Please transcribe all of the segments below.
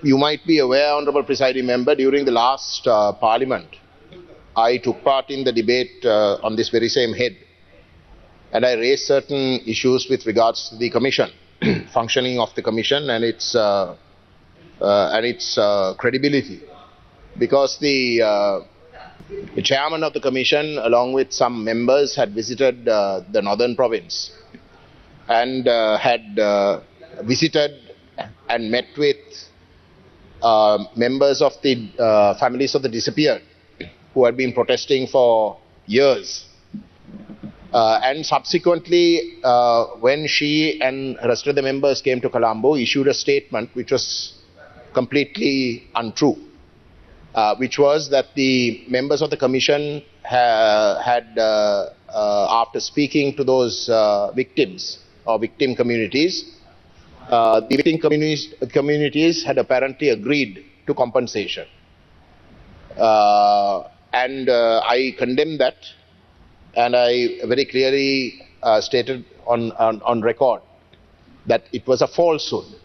You might be aware, Honourable Presiding Member, during the last Parliament, I took part in the debate on this very same head, and I raised certain issues with regards to the Commission, functioning of the Commission and its credibility, because the chairman of the Commission, along with some members, had visited the northern province and had visited and met with members of the families of the disappeared who had been protesting for years. And subsequently, when she and the rest of the members came to Colombo, issued a statement which was completely untrue, which was that the members of the Commission had, after speaking to those victims or victim communities, the victim communities had apparently agreed to compensation. And I condemn that, and I very clearly stated on record that it was a falsehood.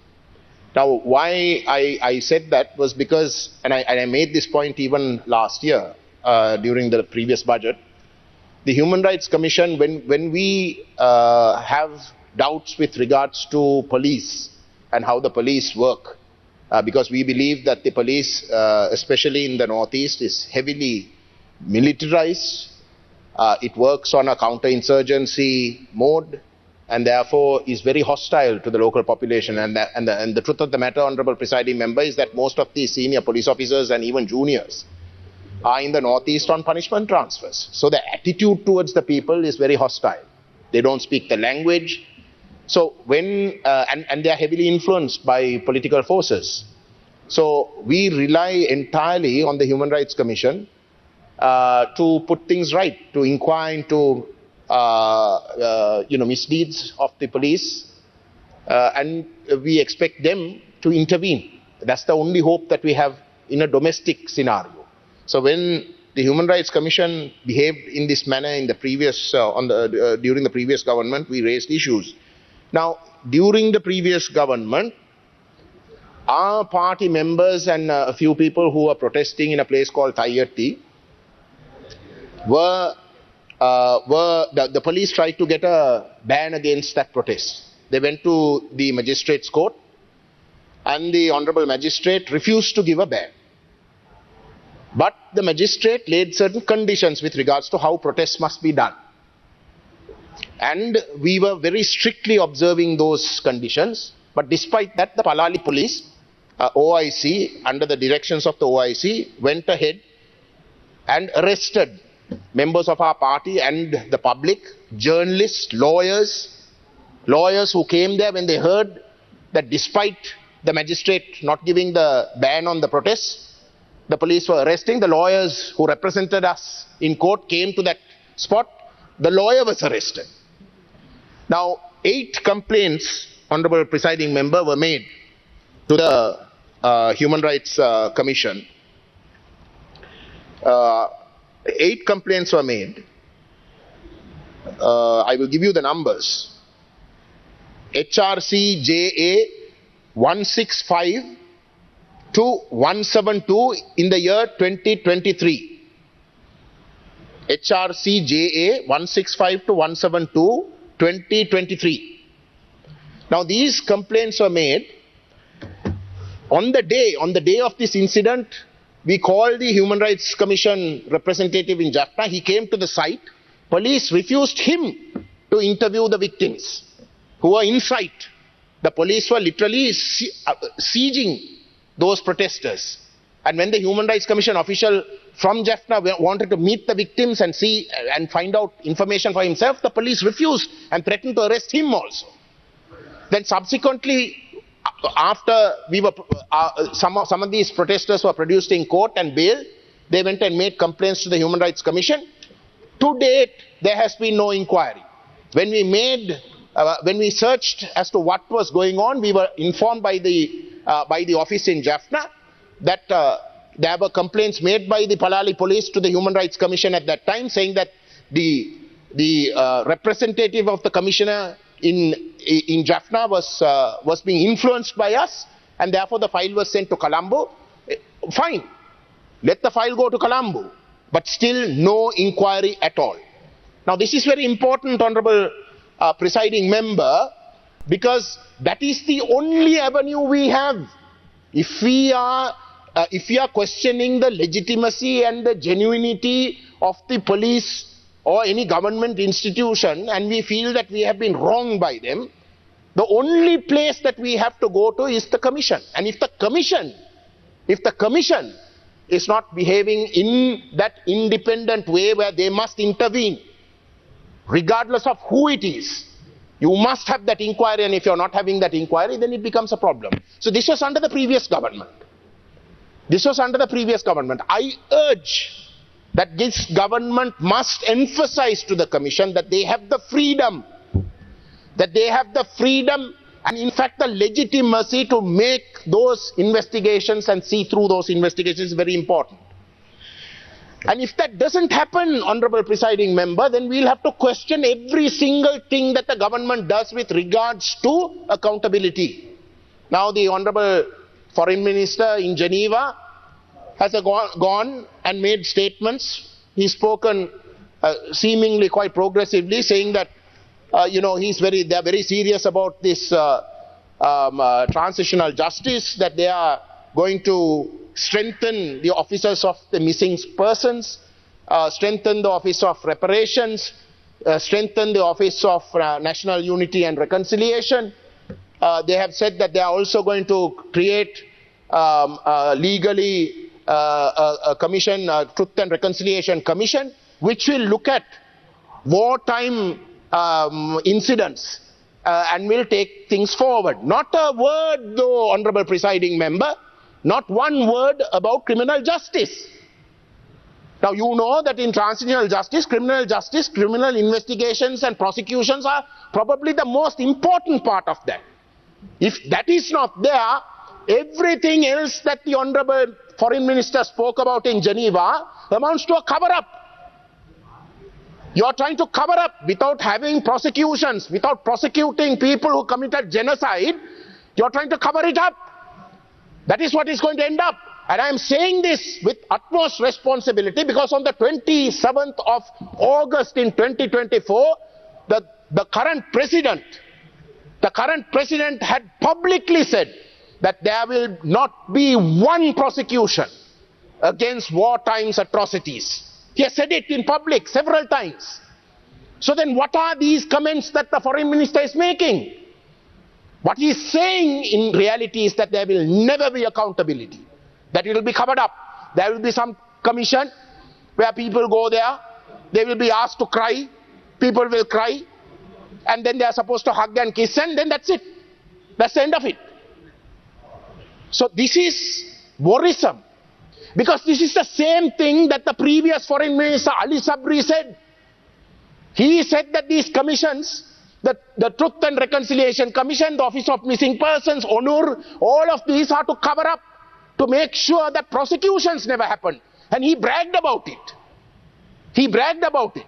Now, why I said that was because, and I made this point even last year during the previous budget, the Human Rights Commission, when we have doubts with regards to police and how the police work, because we believe that the police, especially in the Northeast, is heavily militarized. It works on a counterinsurgency mode and therefore is very hostile to the local population. And the truth of the matter, Honourable Presiding Member, is that most of the senior police officers and even juniors are in the Northeast on punishment transfers. So the attitude towards the people is very hostile. They don't speak the language. So when, and they are heavily influenced by political forces. So we rely entirely on the Human Rights Commission to put things right, to inquire into misdeeds of the police, and we expect them to intervene. That's the only hope that we have in a domestic scenario. So when the Human Rights Commission behaved in this manner in the previous, during the previous government, we raised issues. Now, during the previous government, our party members and a few people who were protesting in a place called Tayati the police tried to get a ban against that protest. They went to the magistrate's court, and the honourable magistrate refused to give a ban. But the magistrate laid certain conditions with regards to how protests must be done. And we were very strictly observing those conditions. But despite that, the Palali police, OIC, under the directions of the OIC, went ahead and arrested members of our party and the public, journalists, lawyers who came there when they heard that despite the magistrate not giving the ban on the protests, the police were arresting. The lawyers who represented us in court came to that spot. The lawyer was arrested. Now, 8 complaints, Honourable Presiding Member, were made to the Human Rights Commission. 8 complaints were made. I will give you the numbers. HRC JA 165 to 172 in the year 2023. HRC JA 165 to 172, 2023. Now these complaints were made on the day of this incident. We called the Human Rights Commission representative in Jaffna. He came to the site. Police refused him to interview the victims who were inside. The police were literally sieging those protesters. And when the Human Rights Commission official from Jaffna wanted to meet the victims and see and find out information for himself, the police refused and threatened to arrest him also. Then subsequently, after we were, some of these protesters were produced in court and bail, they went and made complaints to the Human Rights Commission. To date, there has been no inquiry. When we searched as to what was going on, we were informed by the office in Jaffna that there were complaints made by the Palali police to the Human Rights Commission at that time, saying that the representative of the commissioner in Jaffna was being influenced by us, and therefore the file was sent to Colombo. Fine, let the file go to Colombo, but still no inquiry at all. Now this is very important, Honourable Presiding Member, because that is the only avenue we have. If we are questioning the legitimacy and the genuinity of the police or any government institution, and we feel that we have been wronged by them, the only place that we have to go to is the Commission. And if the Commission is not behaving in that independent way where they must intervene, regardless of who it is, you must have that inquiry, and if you're not having that inquiry, then it becomes a problem. So this was under the previous government. I urge that this government must emphasize to the Commission that they have the freedom, and in fact the legitimacy to make those investigations and see through those investigations is very important. And if that doesn't happen, Honourable Presiding Member, then we'll have to question every single thing that the government does with regards to accountability. Now the Honourable Foreign Minister in Geneva has gone and made statements. He's spoken seemingly quite progressively, saying that they're very serious about this transitional justice, that they are going to strengthen the officers of the missing persons, strengthen the office of reparations, strengthen the office of national unity and reconciliation. They have said that they are also going to create legally a commission, Truth and Reconciliation Commission, which will look at wartime incidents and will take things forward. Not a word though, Honourable Presiding Member, not one word about criminal justice. Now you know that in transitional justice, criminal investigations and prosecutions are probably the most important part of that. If that is not there, everything else that the Honourable Foreign Minister spoke about in Geneva amounts to a cover-up. You are trying to cover up without having prosecutions, without prosecuting people who committed genocide. You are trying to cover it up. That is what is going to end up. And I am saying this with utmost responsibility because on the 27th of August in 2024, the current president had publicly said that there will not be one prosecution against wartime atrocities. He has said it in public several times. So then what are these comments that the Foreign Minister is making? What he is saying in reality is that there will never be accountability. That it will be covered up. There will be some commission where people go there, they will be asked to cry, people will cry, and then they are supposed to hug and kiss, and then that's it. That's the end of it. So this is worrisome, because this is the same thing that the previous Foreign Minister Ali Sabri said. He said that these commissions, the Truth and Reconciliation Commission, the Office of Missing Persons, ONUR, all of these are to cover up, to make sure that prosecutions never happen. And he bragged about it. He bragged about it.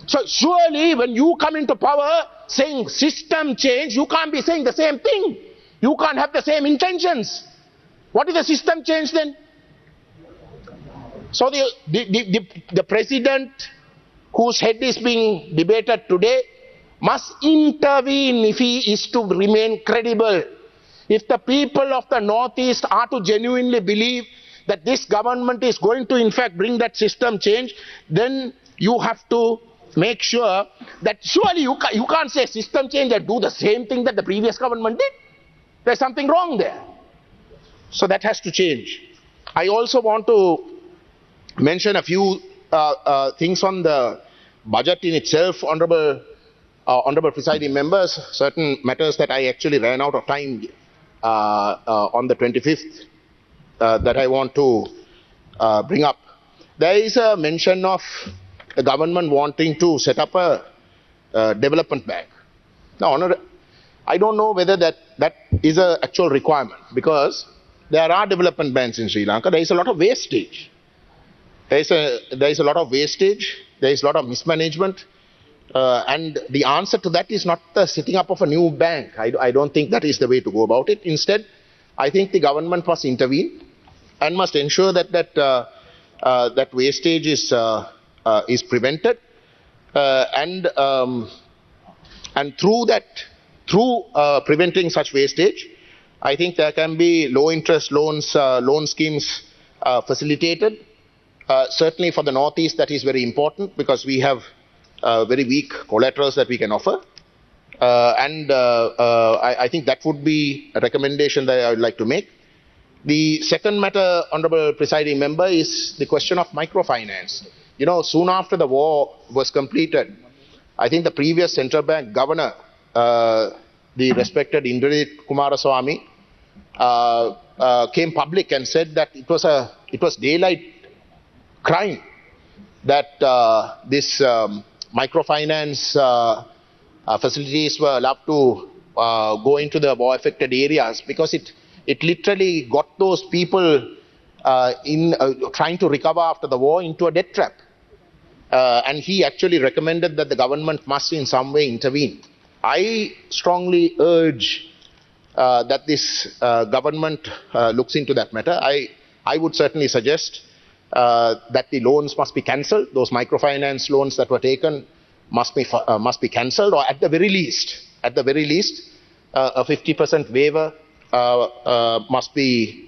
So surely when you come into power saying system change, you can't be saying the same thing. You can't have the same intentions. What is the system change then? So the president whose head is being debated today must intervene if he is to remain credible. If the people of the Northeast are to genuinely believe that this government is going to in fact bring that system change, then you have to make sure that surely you can't say system change and do the same thing that the previous government did. There's something wrong there. So that has to change. I also want to mention a few things on the budget in itself, Honourable Presiding Members, certain matters that I actually ran out of time on the 25th that I want to bring up. There is a mention of the government wanting to set up a development bank. Now, I don't know whether that is an actual requirement, because there are development banks in Sri Lanka. There is a lot of wastage. There is a lot of wastage. There is a lot of mismanagement. And the answer to that is not the setting up of a new bank. I don't think that is the way to go about it. Instead, I think the government must intervene and must ensure that that wastage is prevented, and through preventing such wastage, I think there can be low interest loan schemes facilitated. Certainly for the Northeast, that is very important because we have very weak collaterals that we can offer. I think that would be a recommendation that I would like to make. The second matter, Honourable Presiding Member, is the question of microfinance. You know, soon after the war was completed, I think the previous central bank governor, the respected Gajendrakumar Ponambalam, came public and said that it was daylight crime that this microfinance facilities were allowed to go into the war affected areas because it literally got those people trying to recover after the war into a debt trap. And he actually recommended that the government must in some way intervene. I strongly urge that this government looks into that matter. I would certainly suggest that the loans must be cancelled. Those microfinance loans that were taken must be cancelled, or at the very least, a 50% waiver must be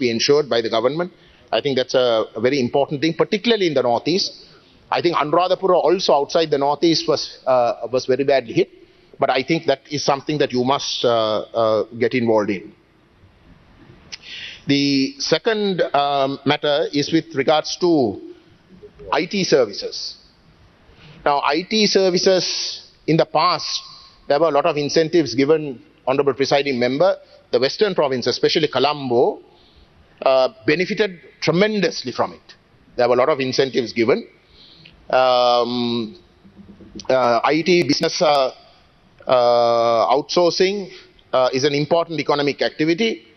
ensured by the government. I think that's a very important thing, particularly in the Northeast. I think Anuradhapura also outside the Northeast was very badly hit, but I think that is something that you must get involved in. The second matter is with regards to IT services. Now, IT services in the past, there were a lot of incentives given, Honourable Presiding Member. The Western province, especially Colombo, benefited tremendously from it. There were a lot of incentives given. IT business outsourcing is an important economic activity,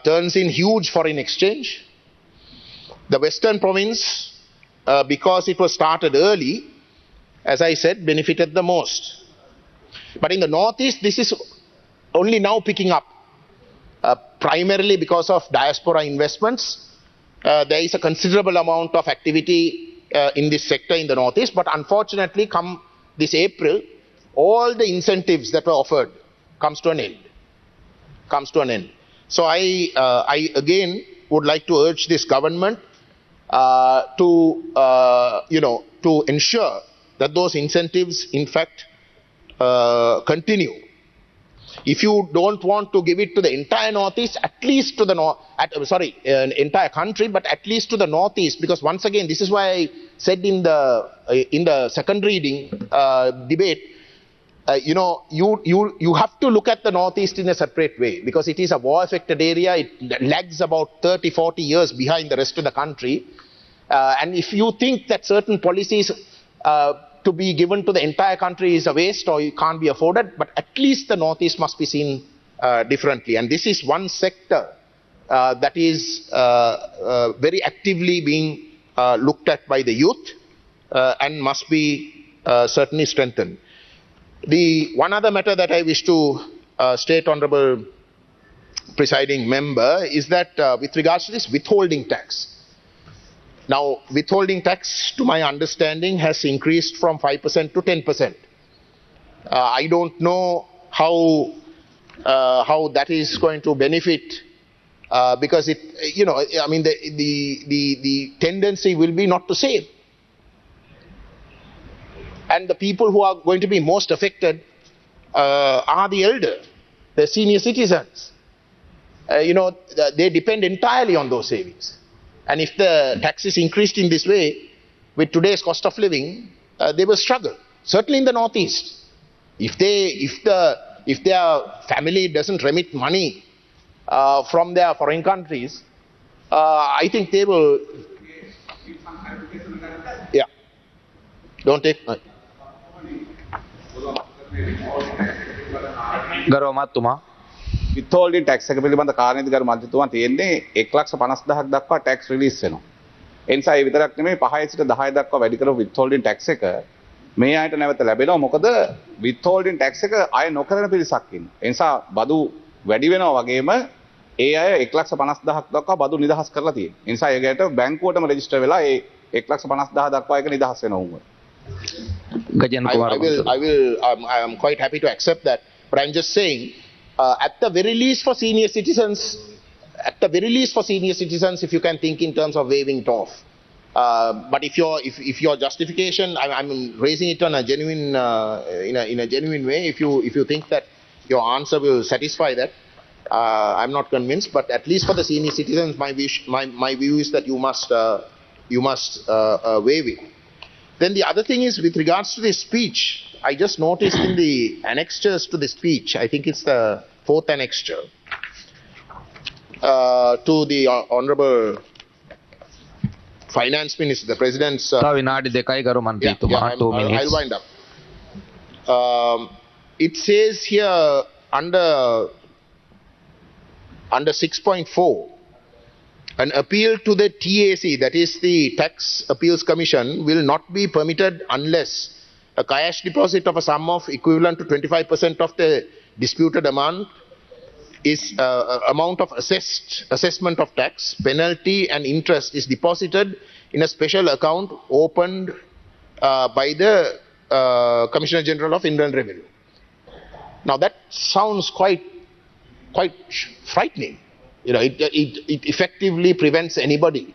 turns in huge foreign exchange. The Western province, because it was started early, as I said, benefited the most. But in the Northeast, this is only now picking up, primarily because of diaspora investments. There is a considerable amount of activity in this sector in the Northeast, but unfortunately, come this April, all the incentives that were offered comes to an end. So I again would like to urge this government to ensure that those incentives in fact continue. If you don't want to give it to the entire Northeast, at least to the entire country, but at least to the Northeast, because once again, this is why I said in the second reading debate, you have to look at the Northeast in a separate way, because it is a war-affected area. It lags about 30-40 years behind the rest of the country. And if you think that certain policies to be given to the entire country is a waste or it can't be afforded, but at least the Northeast must be seen differently. And this is one sector that is very actively being looked at by the youth and must be certainly strengthened. The one other matter that I wish to state, Honourable Presiding Member, is that with regards to this withholding tax. Now, withholding tax, to my understanding, has increased from 5% to 10%. I don't know how that is going to benefit, because the tendency will be not to save. And the people who are going to be most affected are the elder, the senior citizens. They depend entirely on those savings. And if the tax is increased in this way, with today's cost of living, they will struggle. Certainly in the Northeast. If their family doesn't remit money from their foreign countries, I think they will. Yeah. Don't take. ගරුමතුමා withholding tax එක පිළිබඳ කාරණේදී ගරු මන්ත්‍රීතුමා තියෙන්නේ 1,50,000ක් දක්වා tax release වෙනවා. ඒ නිසා ඒ විතරක් නෙමෙයි 5 සිට 10 දක්වා වැඩි කරපු withholding tax එක මේ අයට නැවත ලැබෙනවා. මොකද withholding tax එක අය නොකරන පිරිසක් ඉන්නවා. ඒ නිසා බදු වැඩි වෙනවා වගේම ඒ අය 1,50,000ක් දක්වා බදු නිදහස් කරලා තියෙනවා. ඒ නිසා ඒකට බැංකුවටම රෙජිස්ටර් වෙලා ඒ 1,50,000 දක්වා ඒක නිදහස් වෙනවා උන්ව. I am quite happy to accept that, but I'm just saying, at the very least for senior citizens, if you can think in terms of waiving it off. But if your justification, I'm raising it on a genuine, in a genuine way. If you think that your answer will satisfy that, I'm not convinced. But at least for the senior citizens, my view is that you must waive it. Then the other thing is with regards to the speech. I just noticed in the annexures to the speech, I think it's the 4th annexure, to the Honorable Finance Minister, the President's... I'll wind up. It says here under 6.4, an appeal to the TAC, that is the Tax Appeals Commission, will not be permitted unless a cash deposit of a sum of equivalent to 25% of the disputed amount is amount of assessment of tax, penalty and interest is deposited in a special account opened by the Commissioner General of Inland Revenue. Now that sounds quite frightening. You know, it effectively prevents anybody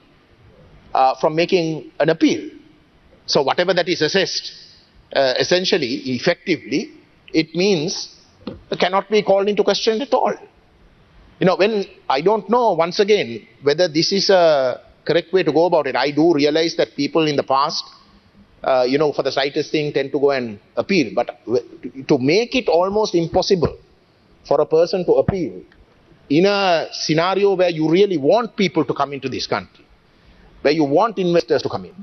from making an appeal. So whatever that is assessed, essentially, effectively, it means it cannot be called into question at all. You know, when I don't know, once again, whether this is a correct way to go about it. I do realize that people in the past, you know, for the slightest thing tend to go and appeal. But to make it almost impossible for a person to appeal in a scenario where you really want people to come into this country, where you want investors to come in,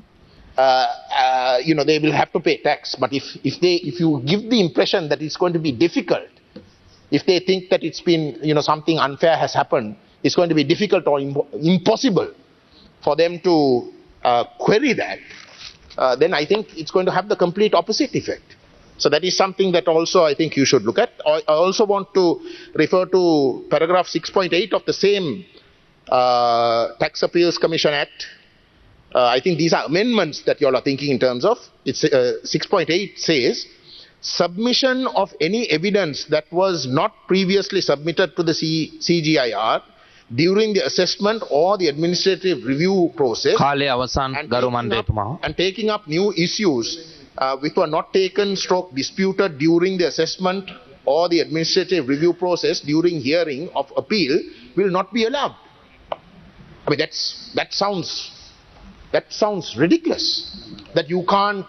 you know, they will have to pay tax. But if you give the impression that it's going to be difficult, if they think that it's been, you know, something unfair has happened, it's going to be difficult or impossible for them to query that, then I think it's going to have the complete opposite effect. So that is something that also I think you should look at. I also want to refer to paragraph 6.8 of the same Tax Appeals Commission Act. I think these are amendments that you all are thinking in terms of. It's 6.8 says, submission of any evidence that was not previously submitted to the CGIR during the assessment or the administrative review process and taking up new issues which were not taken / disputed during the assessment or the administrative review process during hearing of appeal will not be allowed. I mean, that sounds ridiculous. That you can't,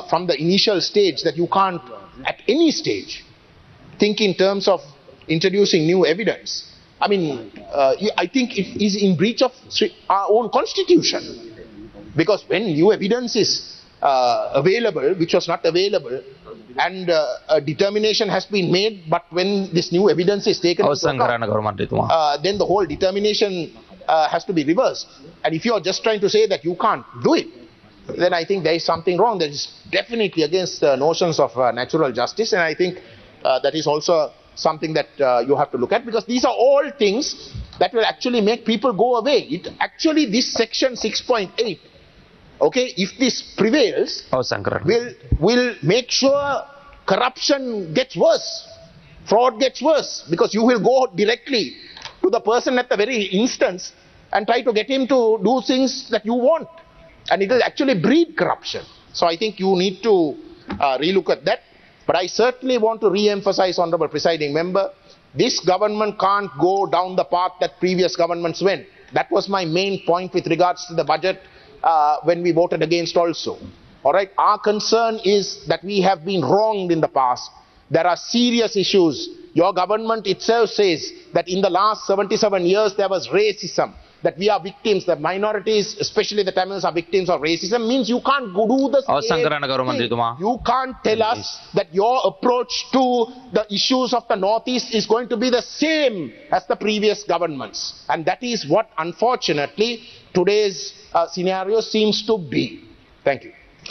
from the initial stage, that you can't at any stage think in terms of introducing new evidence. I mean, I think it is in breach of our own constitution. Because when new evidence is available, which was not available, and a determination has been made, but when this new evidence is taken into account, then the whole determination has to be reversed. And if you are just trying to say that you can't do it, then I think there is something wrong. That is definitely against the notions of natural justice, and I think that is also something that you have to look at, because these are all things that will actually make people go away. This section 6.8, okay, if this prevails, will make sure corruption gets worse, fraud gets worse, because you will go directly to the person at the very instance and try to get him to do things that you want, and it will actually breed corruption. So I think you need to relook at that. But I certainly want to re-emphasize, Honourable Presiding Member, this government can't go down the path that previous governments went. That was my main point with regards to the budget when we voted against also. All right, our concern is that we have been wronged in the past. There are serious issues. Your government itself says that in the last 77 years there was racism, that we are victims, the minorities, especially the Tamils, are victims of racism, means you can't do the same thing. You can't tell us that your approach to the issues of the Northeast is going to be the same as the previous governments. And that is what, unfortunately, today's scenario seems to be. Thank you.